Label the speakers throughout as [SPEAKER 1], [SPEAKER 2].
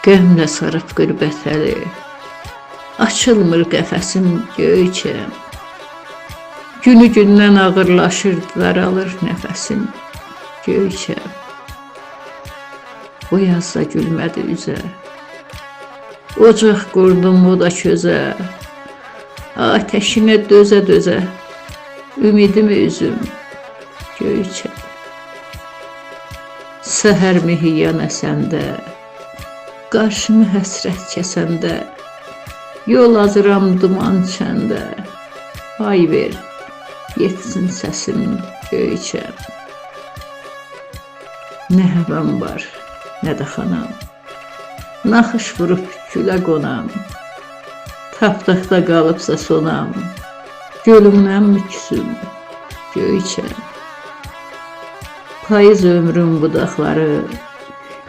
[SPEAKER 1] Qəmlə sarıb qürbət əli, açılmır qəfəsim göyçəm. Günü gündən ağırlaşır, daralır nəfəsim göyçəm. Bu yazda gülmədi üzə, ocaq qurdum o da közə. Ateşinə dözə-dözə, ümidimi üzüm göyçəm. Səhər mihiyyan əsəndə, qarşımı həsrət kəsəndə, yol azıram duman içəndə. Ay ver, yetsin səsim göyçəm. Nə həvəm var, nə də xanam, naxış vurub gülə qonam. Tapdaqda qalıbsa sonam, gölümdən mi küsüm göyçəm. Payız ömrüm budaqları,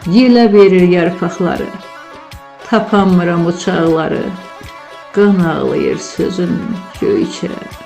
[SPEAKER 1] yelə verir yarpaqları. Tapanmıram uçaqları, qan ağlayır sözüm göyçəm.